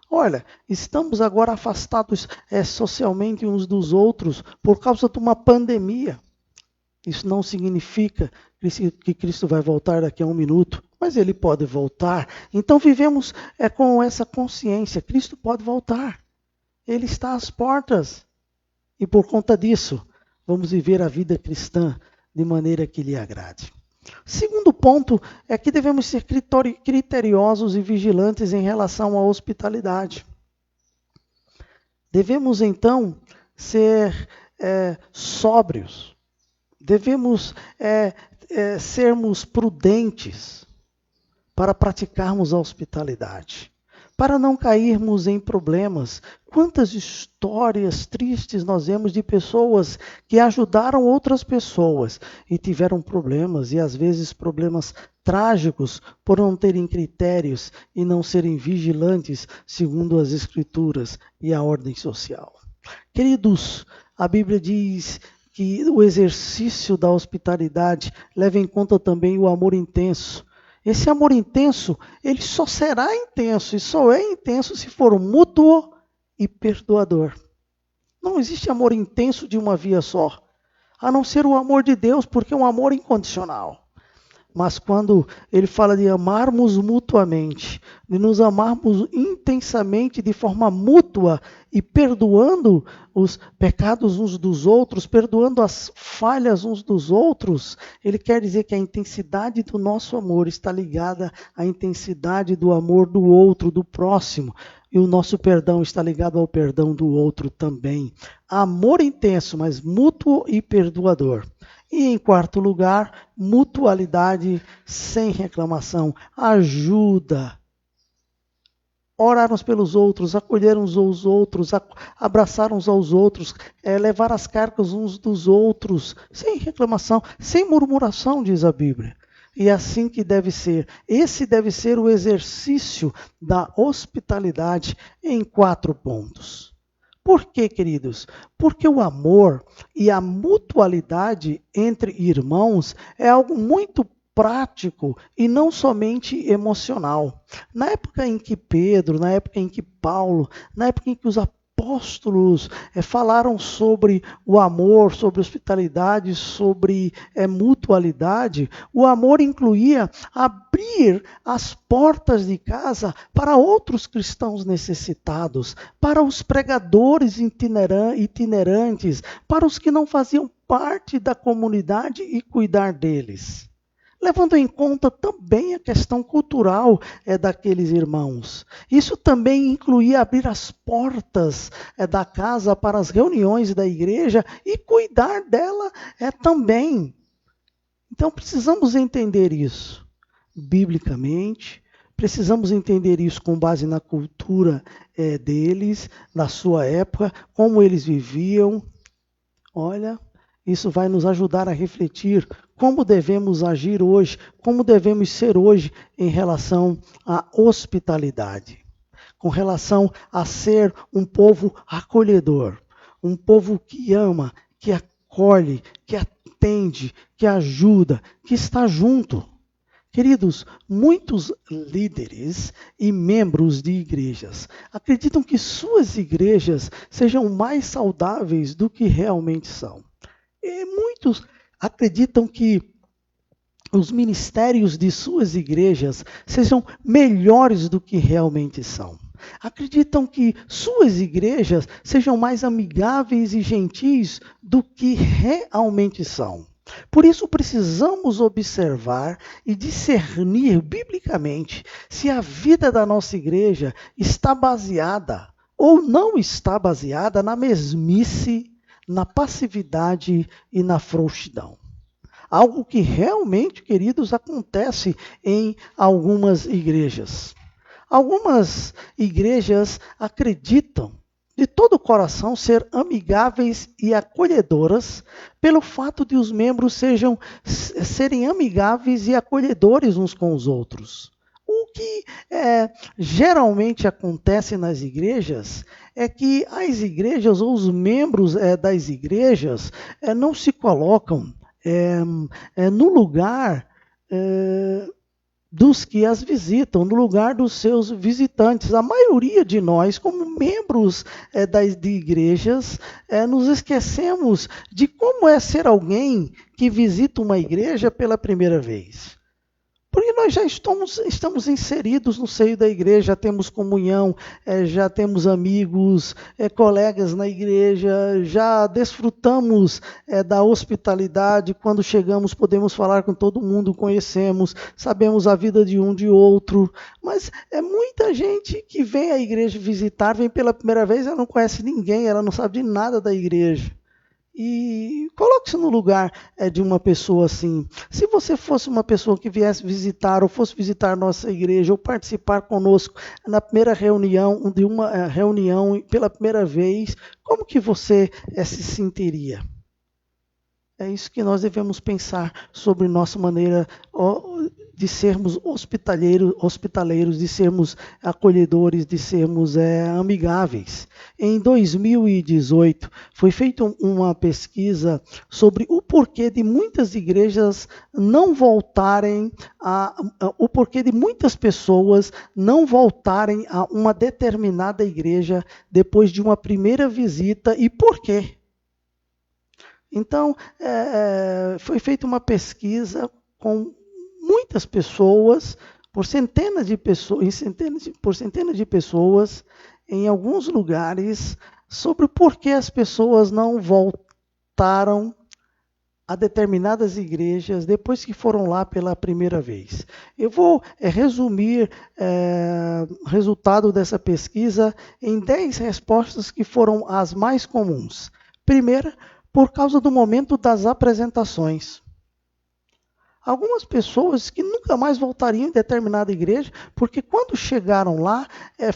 Olha, estamos agora afastados socialmente uns dos outros por causa de uma pandemia. Isso não significa que Cristo vai voltar daqui a 1 minuto, mas Ele pode voltar. Então vivemos com essa consciência, Cristo pode voltar. Ele está às portas. E por conta disso, vamos viver a vida cristã de maneira que lhe agrade. Segundo ponto é que devemos ser criteriosos e vigilantes em relação à hospitalidade. Devemos, então, ser sóbrios. Devemos sermos prudentes para praticarmos a hospitalidade, para não cairmos em problemas. Quantas histórias tristes nós vemos de pessoas que ajudaram outras pessoas e tiveram problemas, e às vezes problemas trágicos, por não terem critérios e não serem vigilantes segundo as Escrituras e a ordem social. Queridos, a Bíblia diz que o exercício da hospitalidade leva em conta também o amor intenso. Esse amor intenso, ele só será intenso e só é intenso se for mútuo e perdoador. Não existe amor intenso de uma via só, a não ser o amor de Deus, porque é um amor incondicional. Mas quando ele fala de amarmos mutuamente, de nos amarmos intensamente de forma mútua e perdoando os pecados uns dos outros, perdoando as falhas uns dos outros, ele quer dizer que a intensidade do nosso amor está ligada à intensidade do amor do outro, do próximo. E o nosso perdão está ligado ao perdão do outro também. Amor intenso, mas mútuo e perdoador. E em quarto lugar, mutualidade sem reclamação. Ajuda. Orar uns pelos outros, acolher uns aos outros, abraçar uns aos outros, levar as cargas uns dos outros, sem reclamação, sem murmuração, diz a Bíblia. E é assim que deve ser. Esse deve ser o exercício da hospitalidade em 4 pontos. Por quê, queridos? Porque o amor e a mutualidade entre irmãos é algo muito prático e não somente emocional. Na época em que Pedro, na época em que Paulo, na época em que os apóstolos falaram sobre o amor, sobre hospitalidade, sobre mutualidade, o amor incluía abrir as portas de casa para outros cristãos necessitados, para os pregadores itinerantes, para os que não faziam parte da comunidade e cuidar deles. Levando em conta também a questão cultural daqueles irmãos. Isso também incluía abrir as portas da casa para as reuniões da igreja e cuidar dela também. Então precisamos entender isso biblicamente, precisamos entender isso com base na cultura deles, na sua época, como eles viviam. Olha, isso vai nos ajudar a refletir como devemos agir hoje, como devemos ser hoje em relação à hospitalidade, com relação a ser um povo acolhedor, um povo que ama, que acolhe, que atende, que ajuda, que está junto. Queridos, muitos líderes e membros de igrejas acreditam que suas igrejas sejam mais saudáveis do que realmente são. E muitos acreditam que os ministérios de suas igrejas sejam melhores do que realmente são. Acreditam que suas igrejas sejam mais amigáveis e gentis do que realmente são. Por isso precisamos observar e discernir biblicamente se a vida da nossa igreja está baseada ou não está baseada na mesmice, na passividade e na frouxidão. Algo que realmente, queridos, acontece em algumas igrejas. Algumas igrejas acreditam de todo o coração ser amigáveis e acolhedoras pelo fato de os membros serem amigáveis e acolhedores uns com os outros. O que geralmente acontece nas igrejas é que as igrejas ou os membros das igrejas não se colocam no lugar dos que as visitam, no lugar dos seus visitantes. A maioria de nós, como membros de igrejas, nos esquecemos de como é ser alguém que visita uma igreja pela primeira vez. Porque nós já estamos inseridos no seio da igreja, já temos comunhão, já temos amigos, colegas na igreja, já desfrutamos da hospitalidade. Quando chegamos podemos falar com todo mundo, conhecemos, sabemos a vida de um de outro. Mas muita gente que vem à igreja visitar, vem pela primeira vez, ela não conhece ninguém, ela não sabe de nada da igreja. E coloque-se no lugar de uma pessoa assim. Se você fosse uma pessoa que viesse visitar, ou fosse visitar nossa igreja, ou participar conosco na primeira reunião, de uma reunião pela primeira vez, como que você se sentiria? É isso que nós devemos pensar sobre nossa maneira de sermos hospitaleiros, de sermos acolhedores, de sermos amigáveis. Em 2018, foi feita uma pesquisa sobre o porquê de muitas igrejas não voltarem o porquê de muitas pessoas não voltarem a uma determinada igreja depois de uma primeira visita e por quê. Então, foi feita uma pesquisa com muitas pessoas, por centenas de pessoas, em alguns lugares, sobre o porquê as pessoas não voltaram a determinadas igrejas depois que foram lá pela primeira vez. Eu vou resumir o resultado dessa pesquisa em 10 respostas que foram as mais comuns. Primeira, por causa do momento das apresentações. Algumas pessoas que nunca mais voltariam em determinada igreja, porque quando chegaram lá,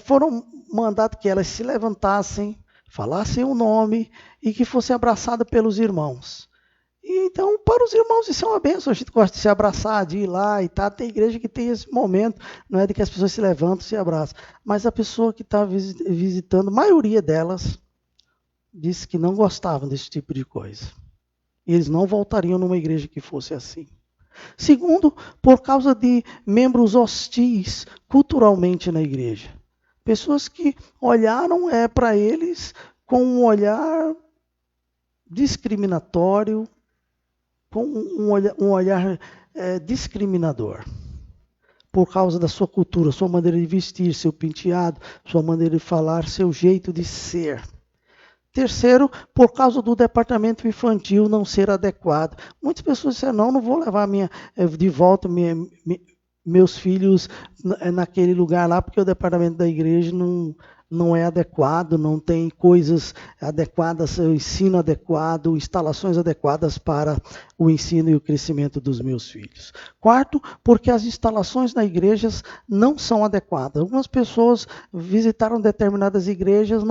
foram mandados que elas se levantassem, falassem o nome e que fossem abraçadas pelos irmãos. E então, para os irmãos, isso é uma bênção. A gente gosta de se abraçar, de ir lá e tá. Tem igreja que tem esse momento, não é de que as pessoas se levantam e se abraçam. Mas a pessoa que está visitando, a maioria delas, disse que não gostavam desse tipo de coisa. E eles não voltariam numa igreja que fosse assim. Segundo, por causa de membros hostis culturalmente na igreja. Pessoas que olharam para eles com um olhar discriminatório, com um olhar discriminador. Por causa da sua cultura, sua maneira de vestir, seu penteado, sua maneira de falar, seu jeito de ser. Terceiro, por causa do departamento infantil não ser adequado. Muitas pessoas disseram, não vou levar de volta meus filhos naquele lugar lá, porque o departamento da igreja não é adequado, não tem coisas adequadas, o ensino adequado, instalações adequadas para o ensino e o crescimento dos meus filhos. Quarto, porque as instalações na igrejas não são adequadas. Algumas pessoas visitaram determinadas igrejas,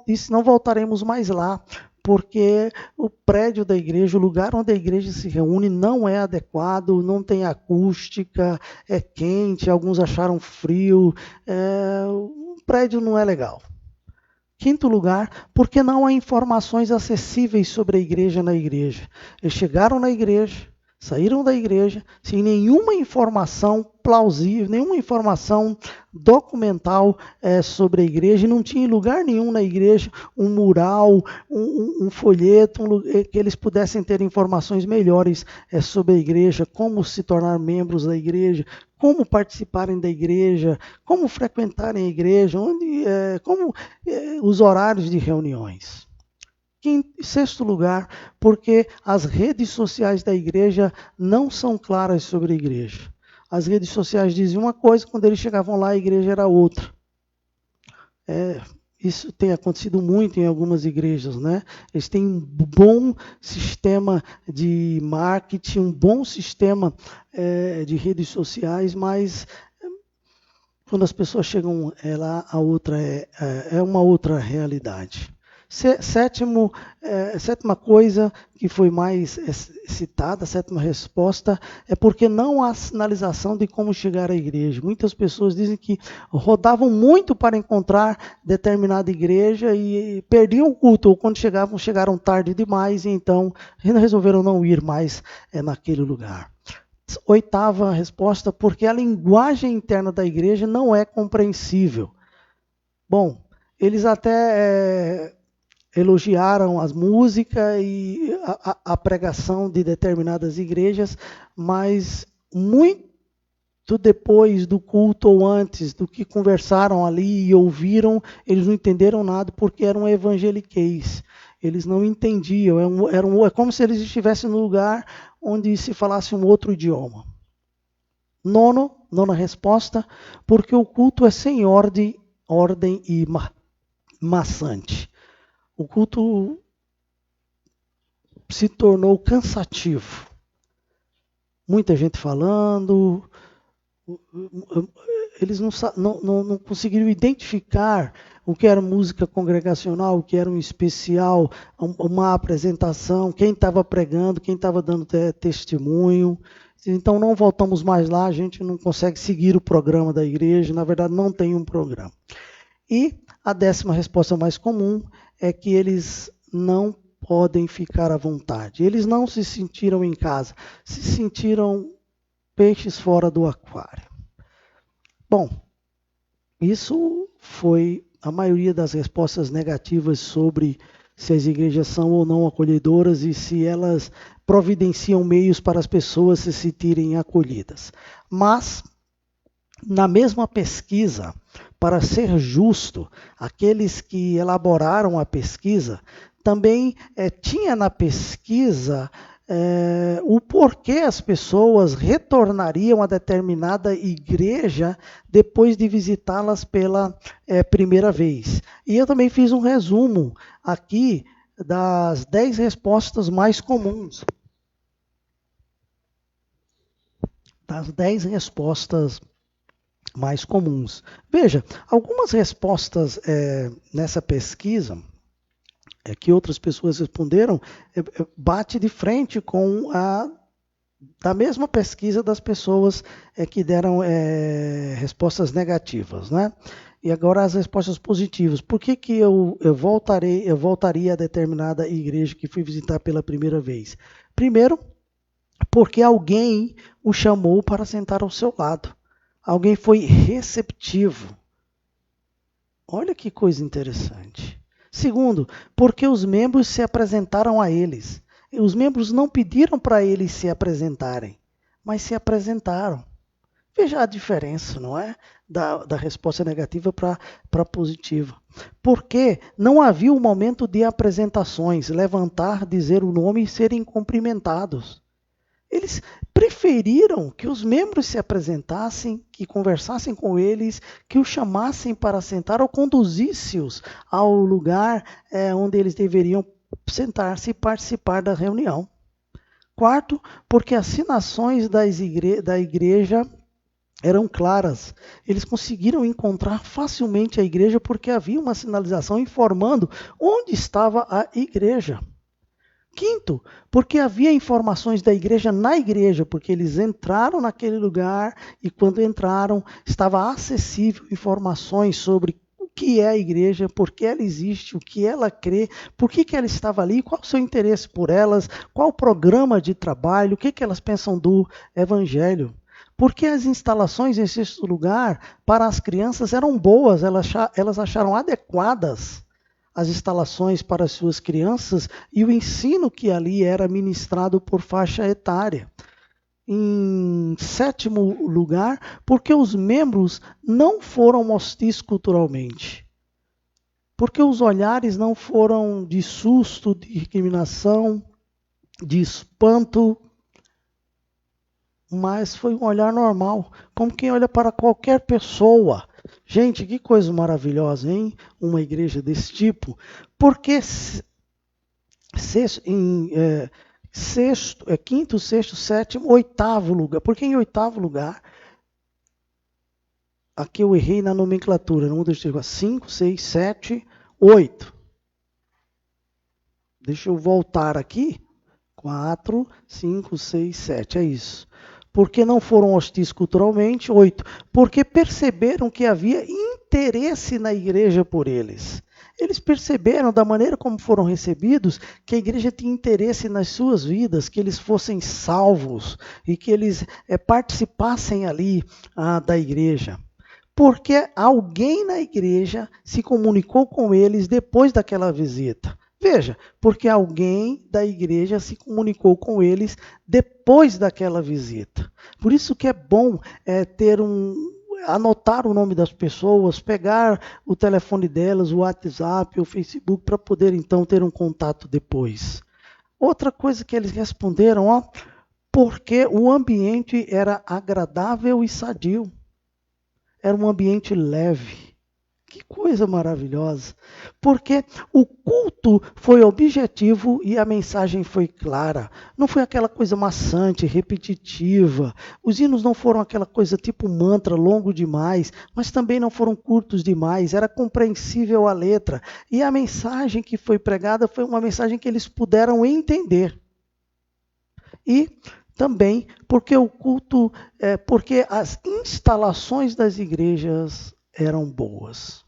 disse, não voltaremos mais lá, porque o prédio da igreja, o lugar onde a igreja se reúne não é adequado, não tem acústica, é quente, alguns acharam frio, o prédio não é legal. Quinto lugar, porque não há informações acessíveis sobre a igreja na igreja. Eles chegaram na igreja, saíram da igreja sem nenhuma informação plausível, nenhuma informação documental sobre a igreja. E não tinha em lugar nenhum na igreja um mural, um folheto, que eles pudessem ter informações melhores sobre a igreja, como se tornar membros da igreja, como participarem da igreja, como frequentarem a igreja, como os horários de reuniões. Em sexto lugar, porque as redes sociais da igreja não são claras sobre a igreja. As redes sociais diziam uma coisa, quando eles chegavam lá a igreja era outra. Isso tem acontecido muito em algumas igrejas, né? Eles têm um bom sistema de marketing, um bom sistema de redes sociais, mas quando as pessoas chegam lá, a outra é uma outra realidade. Sétima coisa que foi mais citada, a sétima resposta, é porque não há sinalização de como chegar à igreja. Muitas pessoas dizem que rodavam muito para encontrar determinada igreja e perdiam o culto, ou quando chegaram tarde demais, e então resolveram não ir mais naquele lugar. Oitava resposta, porque a linguagem interna da igreja não é compreensível. Bom, eles até elogiaram as músicas e a pregação de determinadas igrejas, mas muito depois do culto ou antes do que conversaram ali e ouviram, eles não entenderam nada porque eram evangeliqueis. Eles não entendiam, é como se eles estivessem no lugar onde se falasse um outro idioma. Nona resposta, porque o culto é sem ordem e maçante. O culto se tornou cansativo. Muita gente falando, eles não conseguiram identificar o que era música congregacional, o que era um especial, uma apresentação, quem estava pregando, quem estava dando testemunho. Então não voltamos mais lá, a gente não consegue seguir o programa da igreja, na verdade não tem um programa. E a 10ª resposta mais comum é que eles não podem ficar à vontade. Eles não se sentiram em casa, se sentiram peixes fora do aquário. Bom, isso foi a maioria das respostas negativas sobre se as igrejas são ou não acolhedoras e se elas providenciam meios para as pessoas se sentirem acolhidas. Mas, na mesma pesquisa, para ser justo, aqueles que elaboraram a pesquisa, também tinha na pesquisa o porquê as pessoas retornariam a determinada igreja depois de visitá-las pela primeira vez. E eu também fiz um resumo aqui das 10 respostas mais comuns. Das 10 respostas mais comuns. Veja, algumas respostas nessa pesquisa que outras pessoas responderam, bate de frente com a da mesma pesquisa das pessoas que deram respostas negativas, né? E agora as respostas positivas. Por que eu voltaria a determinada igreja que fui visitar pela primeira vez? Primeiro, porque alguém o chamou para sentar ao seu lado. Alguém foi receptivo. Olha que coisa interessante. Segundo, porque os membros se apresentaram a eles. Os membros não pediram para eles se apresentarem, mas se apresentaram. Veja a diferença, não é? Da resposta negativa para a positiva. Porque não havia um momento de apresentações, levantar, dizer o nome e serem cumprimentados. Eles preferiram que os membros se apresentassem, que conversassem com eles, que os chamassem para sentar ou conduzisse-os ao lugar onde eles deveriam sentar-se e participar da reunião. Quarto, porque as sinações da igreja eram claras. Eles conseguiram encontrar facilmente a igreja porque havia uma sinalização informando onde estava a igreja. Quinto, porque havia informações da igreja na igreja, porque eles entraram naquele lugar e quando entraram estava acessível informações sobre o que é a igreja, por que ela existe, o que ela crê, por que ela estava ali, qual o seu interesse por elas, qual o programa de trabalho, o que elas pensam do evangelho. Porque as instalações nesse lugar para as crianças eram boas, elas acharam adequadas as instalações para as suas crianças e o ensino que ali era ministrado por faixa etária. Em 7º lugar, porque os membros não foram hostis culturalmente. Porque os olhares não foram de susto, de recriminação, de espanto, mas foi um olhar normal, como quem olha para qualquer pessoa. Gente, que coisa maravilhosa, hein? Uma igreja desse tipo. Porque quinto, sexto, sétimo, 8º lugar. Porque em 8º lugar, aqui eu errei na nomenclatura, não deixa eu chegar. 5, 6, 7, 8. Deixa eu voltar aqui. 4, 5, 6, 7, é isso. Porque não foram hostis culturalmente, 8. Porque perceberam que havia interesse na igreja por eles. Eles perceberam, da maneira como foram recebidos, que a igreja tinha interesse nas suas vidas, que eles fossem salvos e que eles participassem ali da igreja. Porque alguém na igreja se comunicou com eles depois daquela visita. Veja, porque alguém da igreja se comunicou com eles depois daquela visita. Por isso que é bom anotar o nome das pessoas, pegar o telefone delas, o WhatsApp, o Facebook, para poder então ter um contato depois. Outra coisa que eles responderam, porque o ambiente era agradável e sadio. Era um ambiente leve. Que coisa maravilhosa. Porque o culto foi objetivo e a mensagem foi clara. Não foi aquela coisa maçante, repetitiva. Os hinos não foram aquela coisa tipo mantra, longo demais, mas também não foram curtos demais. Era compreensível a letra. E a mensagem que foi pregada foi uma mensagem que eles puderam entender. E também porque o culto, porque as instalações das igrejas eram boas.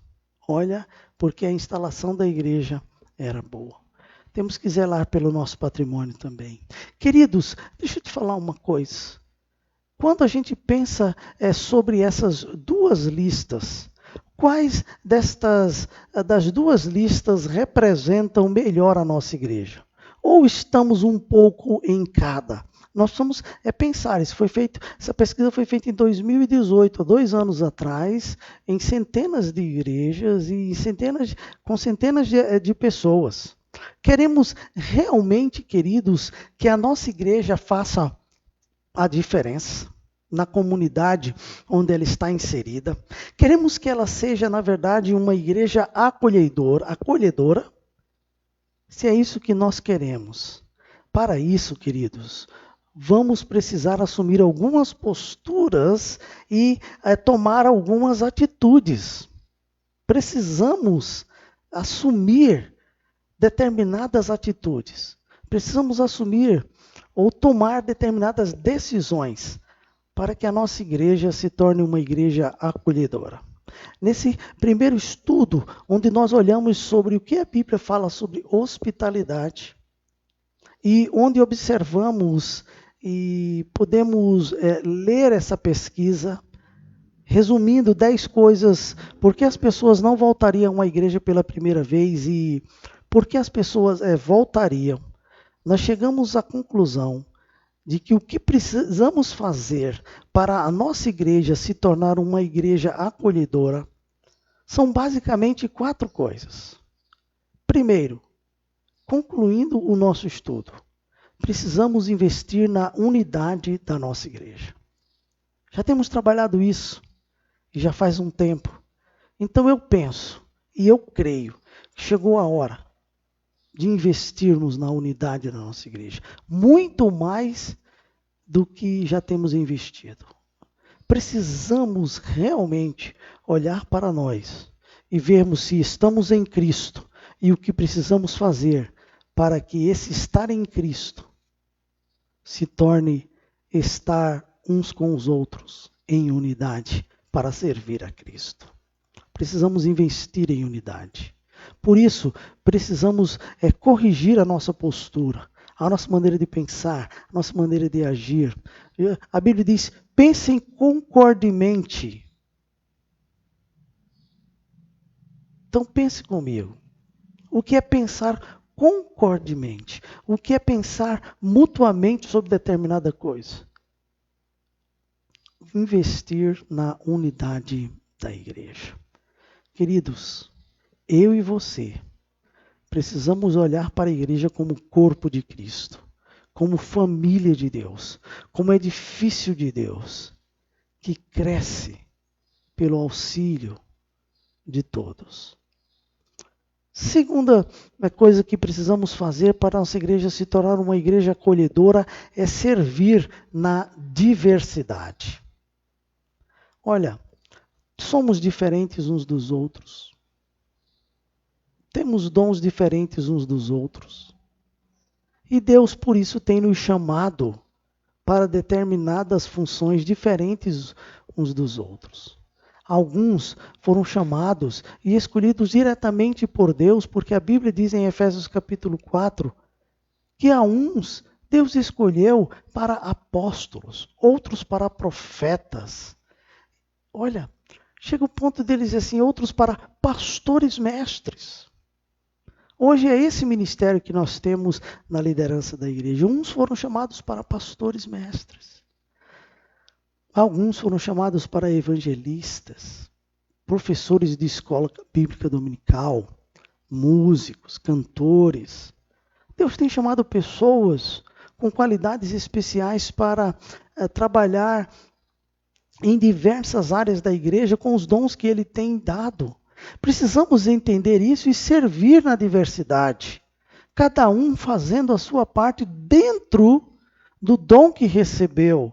Olha, porque a instalação da igreja era boa. Temos que zelar pelo nosso patrimônio também. Queridos, deixa eu te falar uma coisa. Quando a gente pensa sobre essas duas listas, quais das duas listas representam melhor a nossa igreja? Ou estamos um pouco em cada? Nós precisamos pensar, essa pesquisa foi feita em 2018, há 2 anos atrás, em centenas de igrejas e com centenas de pessoas. Queremos realmente, queridos, que a nossa igreja faça a diferença na comunidade onde ela está inserida. Queremos que ela seja, na verdade, uma igreja acolhedora, se é isso que nós queremos. Para isso, queridos, vamos precisar assumir algumas posturas e tomar algumas atitudes. Precisamos assumir determinadas atitudes. Precisamos assumir ou tomar determinadas decisões para que a nossa igreja se torne uma igreja acolhedora. Nesse primeiro estudo, onde nós olhamos sobre o que a Bíblia fala sobre hospitalidade, e onde observamos e podemos ler essa pesquisa, resumindo 10 coisas, por que as pessoas não voltariam à igreja pela primeira vez e por que as pessoas voltariam. Nós chegamos à conclusão de que o que precisamos fazer para a nossa igreja se tornar uma igreja acolhedora são basicamente 4 coisas. Primeiro, concluindo o nosso estudo, precisamos investir na unidade da nossa igreja. Já temos trabalhado isso e já faz um tempo. Então eu penso e eu creio que chegou a hora de investirmos na unidade da nossa igreja. Muito mais do que já temos investido. Precisamos realmente olhar para nós e vermos se estamos em Cristo e o que precisamos fazer para que esse estar em Cristo se torne estar uns com os outros em unidade para servir a Cristo. Precisamos investir em unidade. Por isso, precisamos corrigir a nossa postura, a nossa maneira de pensar, a nossa maneira de agir. A Bíblia diz, pensem concordemente. Então pense comigo. O que é pensar concordemente? O que é pensar mutuamente sobre determinada coisa? Investir na unidade da igreja. Queridos, eu e você precisamos olhar para a igreja como corpo de Cristo, como família de Deus, como edifício de Deus, que cresce pelo auxílio de todos. Segunda coisa que precisamos fazer para a nossa igreja se tornar uma igreja acolhedora é servir na diversidade. Olha, somos diferentes uns dos outros. Temos dons diferentes uns dos outros. E Deus, por isso, tem nos chamado para determinadas funções diferentes uns dos outros. Alguns foram chamados e escolhidos diretamente por Deus, porque a Bíblia diz em Efésios capítulo 4, que a uns Deus escolheu para apóstolos, outros para profetas. Olha, chega o ponto deles assim, outros para pastores mestres. Hoje é esse ministério que nós temos na liderança da igreja. Uns foram chamados para pastores mestres. Alguns foram chamados para evangelistas, professores de escola bíblica dominical, músicos, cantores. Deus tem chamado pessoas com qualidades especiais para trabalhar em diversas áreas da igreja com os dons que Ele tem dado. Precisamos entender isso e servir na diversidade. Cada um fazendo a sua parte dentro do dom que recebeu.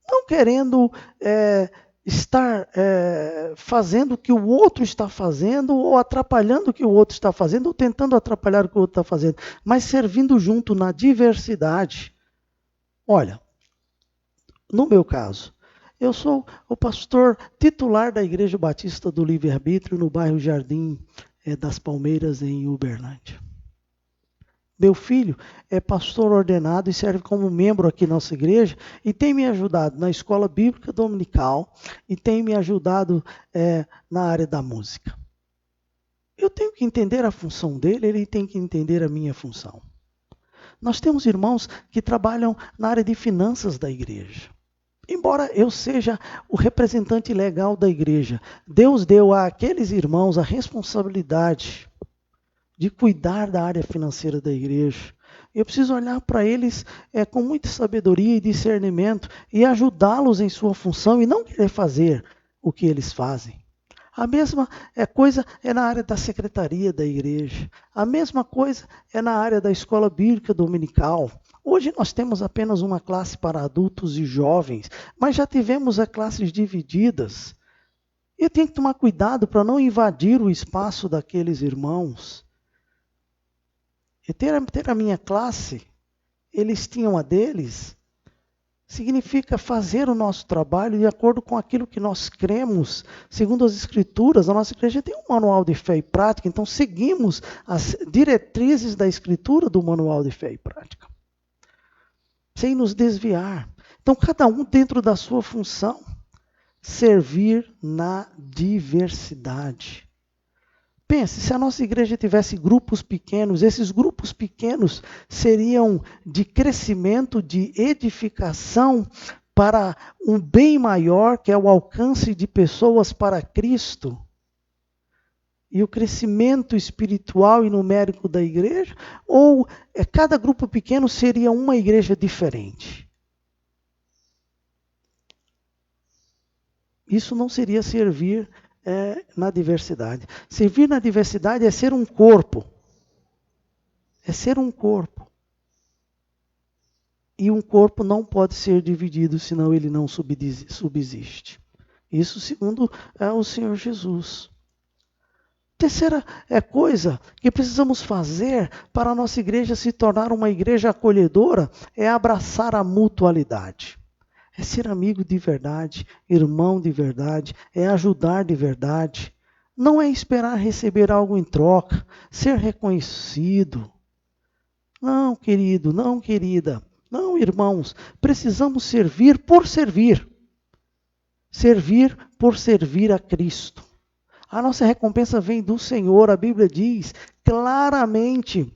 Não querendo estar fazendo o que o outro está fazendo, ou atrapalhando o que o outro está fazendo, ou tentando atrapalhar o que o outro está fazendo, mas servindo junto na diversidade. Olha, no meu caso, eu sou o pastor titular da Igreja Batista do Livre-Arbítrio no bairro Jardim das Palmeiras, em Uberlândia. Meu filho é pastor ordenado e serve como membro aqui na nossa igreja e tem me ajudado na escola bíblica dominical e tem me ajudado na área da música. Eu tenho que entender a função dele, ele tem que entender a minha função. Nós temos irmãos que trabalham na área de finanças da igreja. Embora eu seja o representante legal da igreja, Deus deu àqueles irmãos a responsabilidade de cuidar da área financeira da igreja. Eu preciso olhar para eles com muita sabedoria e discernimento e ajudá-los em sua função e não querer fazer o que eles fazem. A mesma coisa é na área da secretaria da igreja. A mesma coisa é na área da escola bíblica dominical. Hoje nós temos apenas uma classe para adultos e jovens, mas já tivemos classes divididas. Eu tenho que tomar cuidado para não invadir o espaço daqueles irmãos. E ter a minha classe, eles tinham a deles, significa fazer o nosso trabalho de acordo com aquilo que nós cremos, segundo as Escrituras. A nossa igreja tem um manual de fé e prática, então seguimos as diretrizes da Escritura do manual de fé e prática, sem nos desviar. Então, cada um dentro da sua função, servir na diversidade. Pense, se a nossa igreja tivesse grupos pequenos, esses grupos pequenos seriam de crescimento, de edificação para um bem maior, que é o alcance de pessoas para Cristo. E o crescimento espiritual e numérico da igreja, ou cada grupo pequeno seria uma igreja diferente. Isso não seria servir na diversidade. Servir na diversidade é ser um corpo. É ser um corpo. E um corpo não pode ser dividido, senão ele não subsiste. Isso segundo o Senhor Jesus. Terceira coisa que precisamos fazer para a nossa igreja se tornar uma igreja acolhedora é abraçar a mutualidade. É ser amigo de verdade, irmão de verdade, é ajudar de verdade. Não é esperar receber algo em troca, ser reconhecido. Não, querido, não, querida. Não, irmãos, precisamos servir por servir. Servir por servir a Cristo. A nossa recompensa vem do Senhor, a Bíblia diz claramente,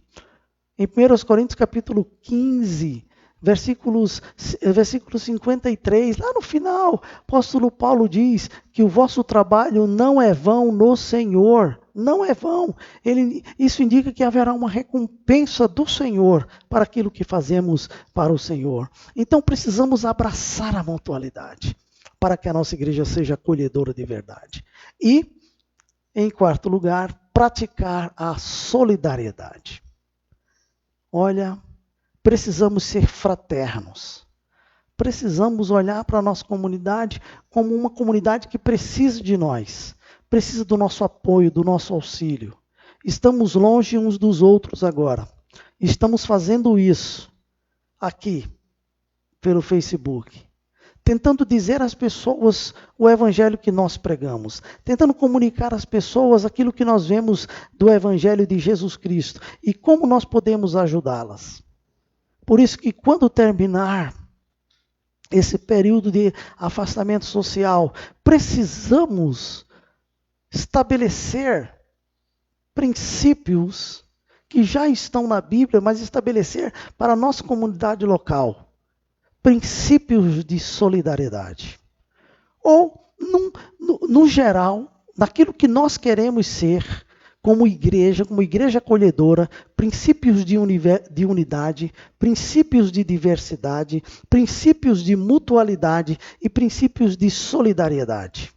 em 1 Coríntios capítulo 15, versículo 53, lá no final, o apóstolo Paulo diz que o vosso trabalho não é vão no Senhor, não é vão. Isso indica que haverá uma recompensa do Senhor para aquilo que fazemos para o Senhor. Então precisamos abraçar a mutualidade, para que a nossa igreja seja acolhedora de verdade. E, em quarto lugar, praticar a solidariedade. Olha, precisamos ser fraternos. Precisamos olhar para a nossa comunidade como uma comunidade que precisa de nós. Precisa do nosso apoio, do nosso auxílio. Estamos longe uns dos outros agora. Estamos fazendo isso aqui, pelo Facebook. Tentando dizer às pessoas o evangelho que nós pregamos. Tentando comunicar às pessoas aquilo que nós vemos do evangelho de Jesus Cristo. E como nós podemos ajudá-las. Por isso que quando terminar esse período de afastamento social, precisamos estabelecer princípios que já estão na Bíblia, mas estabelecer para a nossa comunidade local. Princípios de solidariedade. Ou, no geral, naquilo que nós queremos ser, como igreja acolhedora, princípios de unidade, princípios de diversidade, princípios de mutualidade e princípios de solidariedade.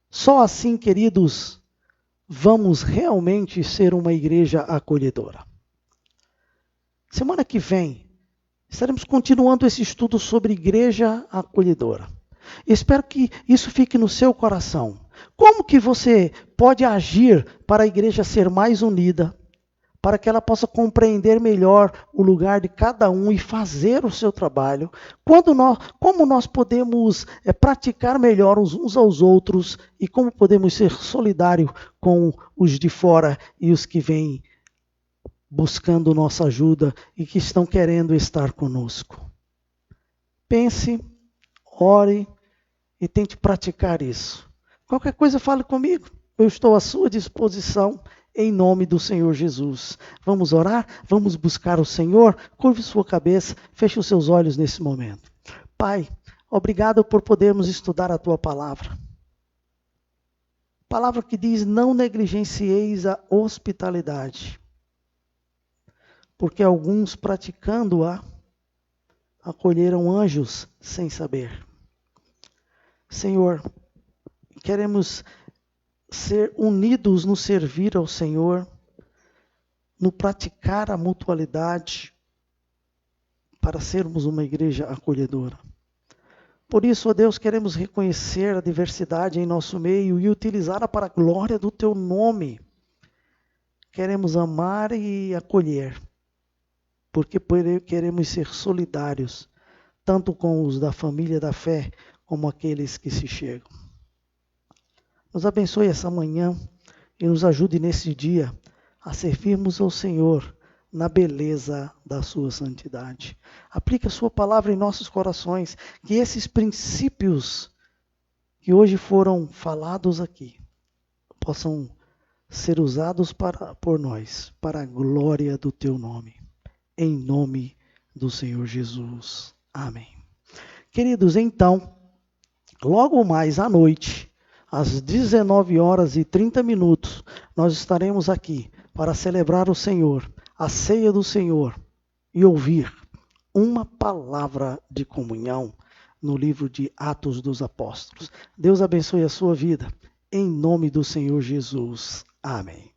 Só assim, queridos, vamos realmente ser uma igreja acolhedora. Semana que vem, estaremos continuando esse estudo sobre igreja acolhedora. Espero que isso fique no seu coração. Como que você pode agir para a igreja ser mais unida, para que ela possa compreender melhor o lugar de cada um e fazer o seu trabalho? Como nós podemos praticar melhor uns aos outros e como podemos ser solidários com os de fora e os que vêm buscando nossa ajuda e que estão querendo estar conosco. Pense, ore e tente praticar isso. Qualquer coisa, fale comigo. Eu estou à sua disposição em nome do Senhor Jesus. Vamos orar? Vamos buscar o Senhor? Curve sua cabeça, feche os seus olhos nesse momento. Pai, obrigado por podermos estudar a Tua palavra. Palavra que diz, não negligencieis a hospitalidade. Porque alguns praticando-a, acolheram anjos sem saber. Senhor, queremos ser unidos no servir ao Senhor, no praticar a mutualidade, para sermos uma igreja acolhedora. Por isso, ó Deus, queremos reconhecer a diversidade em nosso meio e utilizá-la para a glória do Teu nome. Queremos amar e acolher, porque queremos ser solidários, tanto com os da família da fé, como aqueles que se chegam. Nos abençoe essa manhã e nos ajude nesse dia a servirmos ao Senhor na beleza da sua santidade. Aplique a sua palavra em nossos corações, que esses princípios que hoje foram falados aqui possam ser usados por nós, para a glória do Teu nome. Em nome do Senhor Jesus. Amém. Queridos, então, logo mais à noite, às 19h30, nós estaremos aqui para celebrar o Senhor, a ceia do Senhor, e ouvir uma palavra de comunhão no livro de Atos dos Apóstolos. Deus abençoe a sua vida, em nome do Senhor Jesus. Amém.